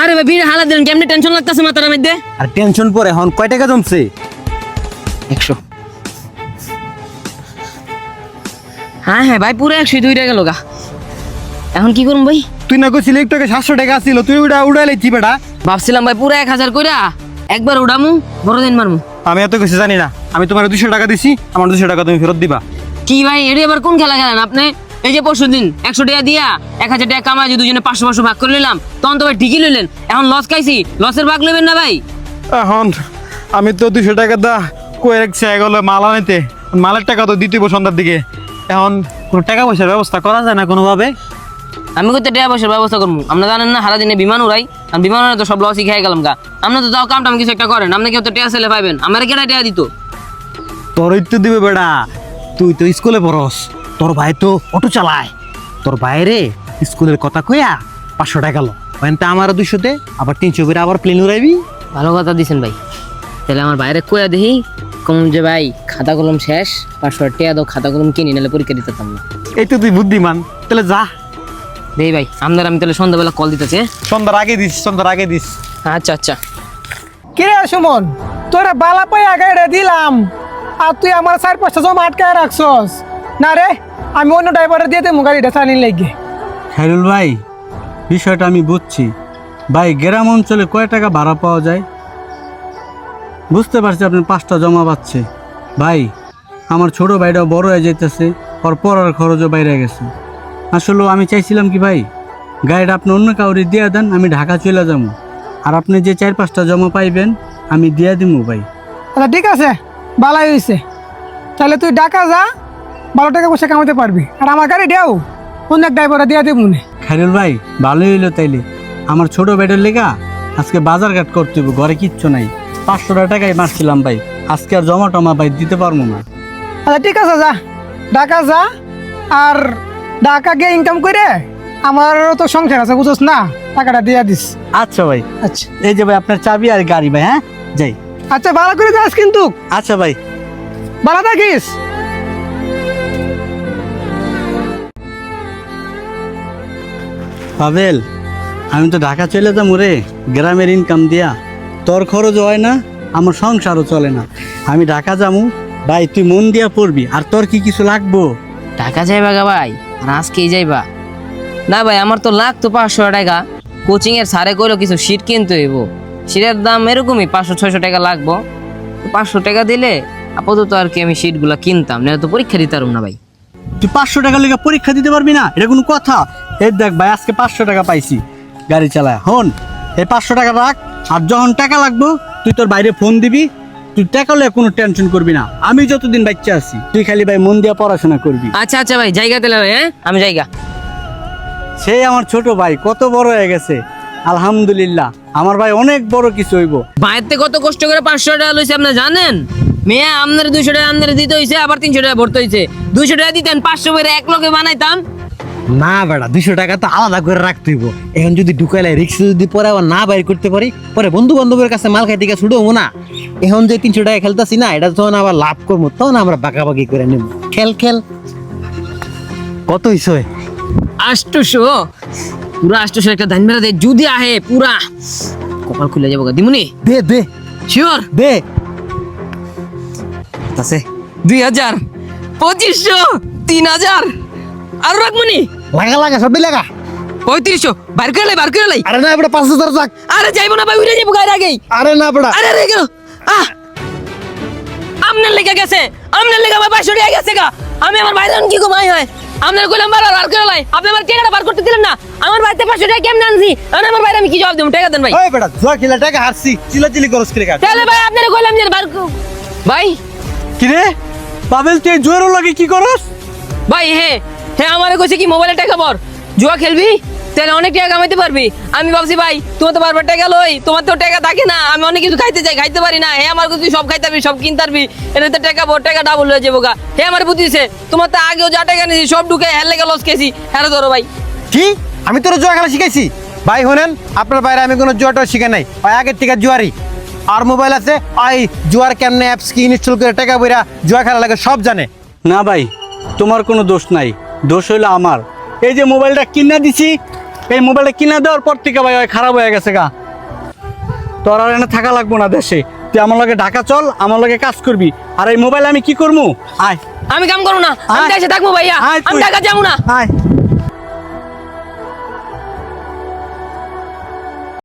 আরে ভাই ভিড় হালা দিলেন কেমনে টেনশন লাগতেছে মাথার মধ্যে। আর টেনশন পরে এখন কয় টাকা জমছে? 100। হ্যাঁ হ্যাঁ ভাই পুরো 102 টাকা গেল গা। এখন কি করুন ভাই? তুই না কইছিলি একটু আগে 700 টাকা আসছিল, তুই উড়াইলি বেটা। ভাবছিলাম ভাই পুরো 1000 কইরা একবার উড়ামু বড় দিন মারমু। আমি এত কিছু জানি না, আমি তোমার 200 টাকা দিছি, আমার 200 টাকা তুমি ফেরত দিবা। কি ভাই এটি আবার কোন খেলা খেলেন আপনি? এই যে পরশু দিন 100 টাকা দিয়া 1000 টাকা কামাই যে দুজনে 500 ভাগ করে নিলাম, তখন তো ভাই ঠিকই লইলেন। এখন লস খাইছি, লসের ভাগ লইবেন না ভাই? এখন আমি তো 200 টাকা দা কয়ে রাখছি এগুলো মাল আনিতে, মালের টাকা তো দিতেইব সন্ধ্যার দিকে। এখন কোনো টাকা পয়সার ব্যবস্থা করা যায় না কোনোভাবে? আমি কইতে টাকা পয়সার ব্যবস্থা করবো? আপনি জানেন না সারা দিনে বিমান উড়াই, আর বিমান উড়াই তো সব লসই খেয়ে গেলাম গা। আপনি তো যাও কামটা কিছু একটা করেন, আপনি কেউ তো টাকা ছেলে পাইবেন, আমার কেটা টাকা দিত? তোরই তো দিবে বেটা, তুই তো স্কুলে পড়স, তোর ভাই তো অটো চালায়, তোর ভাইরে স্কুলের কথা কইয়া 500 টাকা লো, ওখানটা আমার 200 দে, আবার 300 করে আবার প্লেন উড়াইবি। ভালো কথা দিছেন ভাই। তাহলে আমার বাইরে কইয়া দেখি কম যে ভাই খাতা কলম শেষ, 500 টাকা দাও, খাতা কলম কিনি নাহলে পরীক্ষা দিতে পারতাম না। এই তো তুই বুদ্ধিমান, তাহলে যা দেই ভাই আপনার, আমি তাহলে সন্ধ্যাবেলা কল দিতেছি। সন্ধ্যার আগে দিস, সন্ধ্যার আগে দিস। আচ্ছা আচ্ছা। কিরে সুমন, তোরা বালা পাই আগে দিলাম আর তুই আমার 4-5টা জমা আটকায় রাখছস না রে? আমি অন্য ড্রাইভারে দিয়ে দেবো গাড়িটা চালিয়ে লেগে। খাইরুল ভাই, বিষয়টা আমি বুঝছি ভাই। গ্রাম অঞ্চলে কয় টাকা ভাড়া পাওয়া যায়? বুঝতে পারছি আপনি 5টা জমা পাচ্ছে ভাই। আমার ছোট ভাইটাও বড় হয়ে যাইতেছে, ওর পড়ার খরচও বাইরে গেছে। আসলে আমি চাইছিলাম কি ভাই, গাড়িটা আপনি অন্য কাউরে দিয়ে দেন, আমি ঢাকা চলে যাবো, আর আপনি যে 4-5টা জমা পাইবেন আমি দিয়ে দিব ভাই। আচ্ছা ঠিক আছে, বালাই হয়েছে। তাহলে তুই ঢাকা যা, 12 টাকা পয়সা কামাতে পারবি, আর আমার গাড়ি দেও অন্য এক ড্রাইভারে দিয়ে দেবো মনে। খাইরুল ভাই ভালোই হইলো তাইলে। আমার ছোট ভাইটার লেগা আজকে বাজার ঘাট করতে হবে, ঘরে কিচ্ছু নাই। 500 টাকাই মারছিলাম ভাই, আজকে আর জমা টমা ভাই দিতে পারবো না। আচ্ছা ঠিক আছে, যা ঢাকা যা, আর ঢাকা গিয়ে ইনকাম করে আমারও তো সংসার আছে বুঝছ না, টাকাটা দিয়ে দিস। আচ্ছা ভাই, আচ্ছা এই যে ভাই আপনার চাবি আর গাড়ি ভাই। হ্যাঁ যাই। আচ্ছা ভালো করে যাস কিন্তু, আচ্ছা ভাই। ভালো থাকিস। পাবেল, আমি তো ঢাকা চলে যাবো রে, গ্রামের ইনকাম দিয়া তোর খরচ হয় না, আমার সংসারও চলে না। আমি ঢাকা যাবো ভাই, তুই মন দিয়া পড়বি। আর তোর কি কিছু লাগবো? টাকা যাইবা গা ভাই, আর আজকেই যাইবা? না ভাই আমার তো লাগতো 500 টাকা, কোচিং এর স্যারে কইলো কিছু শীট কিনতে হইব, শীটের দাম এরকমই 500-600 টাকা লাগবো। 500 টাকা দিলে আপাতত আর কি আমি শীটগুলা কিনতাম, না তো পরীক্ষা দিতে পারব না ভাই। তুই 500 টাকা লেগে পরীক্ষা দিতে পারবি না? এটা কোনো কথা? এই দেখ ভাই, আজকে 500 টাকা পাইছি গাড়ি চালায়। হন, এই 500 টাকা রাখ, আর যখন টাকা লাগবো তুই তোর বাইরে ফোন দিবি। তুই টাকা লয়ে কোনো টেনশন করবি না, আমি যতদিন বাচ্চা আছি তুই খালি ভাই মন দিয়া পড়াশোনা করবি। আচ্ছা আচ্ছা ভাই, জায়গা দিলে হ্যাঁ, আমি জায়গা। সেই আমার ছোট ভাই কত বড় হয়ে গেছে, আলহামদুলিল্লাহ। আমার ভাই অনেক বড় কিছু হইব। বাইরে কত কষ্ট করে 500 টাকা লইছে আপনি জানেন? মেয়ে আপনার 200 টাকা আপনার দিতে হইছে, আবার 300 টাকা ভরতে হইছে। 200 টাকা দিতেন 500 করে এক লগে বানাইতাম। না বেটা, 200 টাকা তো আলাদা করে রাখতে হইব। এখন যদি ঢুকাইলে রিক্সা যদি পরে আবার না বাইর করতে পারি, পরে বন্ধু বান্ধবের কাছে মাল খাইতে গিয়ে ছুটবো না। এখন যে 300 টাকা খেলতেছি না, এটা যখন আবার লাভ করবো তখন আমরা বাঁকাবাকি করে নেব। খেল খেল। কত হইছে? 800, পুরা 800 একটা ধান মেরা দে, যদি আহে পুরা কপাল খুলে যাবো গা। দিমুনি দে দে শিওর? দে। আছে 2000, 2500, 3000, আর রাখমুনি লাগা লাগা সব লাগা। 3500 বার করে লাই। আরে না বেটা, 5000 যাক। আরে যাইবো না ভাই, উড়ে যাবো গায়ের আগেই। আরে না বেটা। আরে রে গেল। আপনার লেগে গেছে, আপনার লেগে আমার 500 টাকা গেছে গা। আমি আমার ভাই কি ঘুমাই হয়, আপনার কইলাম বার করে লাই, আপনি আমার টাকাটা বার করতে দিলেন না। আমার বাড়িতে 500 টাকা কেমন আনছি, আর আমার ভাই আমি কি জবাব দেব? টাকা দেন ভাই। ওই বেটা, জুয়া খেলা টাকা হারছি, চিলাচিলি করস কি রে? তাহলে ভাই আপনারে কইলাম যে ভাই। কি রে পাবেল, তুই জোরের লাগে কি করস? ভাই হ্যাঁ হ্যাঁ, আমারে কইছে কি মোবাইলে টাকা ভর, জুয়া খেলবি তাহলে অনেক টাকা কামাইতে পারবি। আমি ভাবছি ভাই তোমার তো বারবার টাকা লই, তোমার তো টাকা থাকে না, আমি অনেক কিছু খাইতে চাই, খাইতে পারি না। হ্যাঁ আমার তুই সব খাইতে পারবি, সব কিনতে পারবি, এটা তো টাকা ভর, টাকা ডাবল হয়ে যাবো গা। হ্যাঁ আমার বুঝিছে, তোমার তো আগেও যা টাকা নিয়েছি সব ঢুকে হের লেগে লস খেয়েছি। হ্যাঁ ধরো ভাই। কি আমি তোর জুয়া খেলা শিখাইছি? ভাই শুনেন, আপনার বাইরে আমি কোনো জুয়াটা শিখে নাই, ওই আগের থেকে জুয়ারি। আর মোবাইল আছে, ওই জুয়ার কেমনে অ্যাপস কি ইনস্টল করে টাকা বইরা জুয়া খেলা লাগে সব জানে। না ভাই, তোমার কোনো দোষ নাই, দোষ হইলো আমার। এই যে মোবাইলটা কিনা দিছি, এই মোবাইলটা কিনা দেওয়ার পর থেকে ভাই ওই খারাপ হয়ে গেছে গা। তোর আর এনে থাকা লাগবো না দেশে, তুই আমার লগে ঢাকা চল, আমার লগে কাজ করবি। আর এই মোবাইল আমি কি করবো? আয় আমি কাম করবো না, আমি আয়। দেশে থাকবো ভাইয়া, আয় আমি তুই। ঢাকা যাবো না। আয়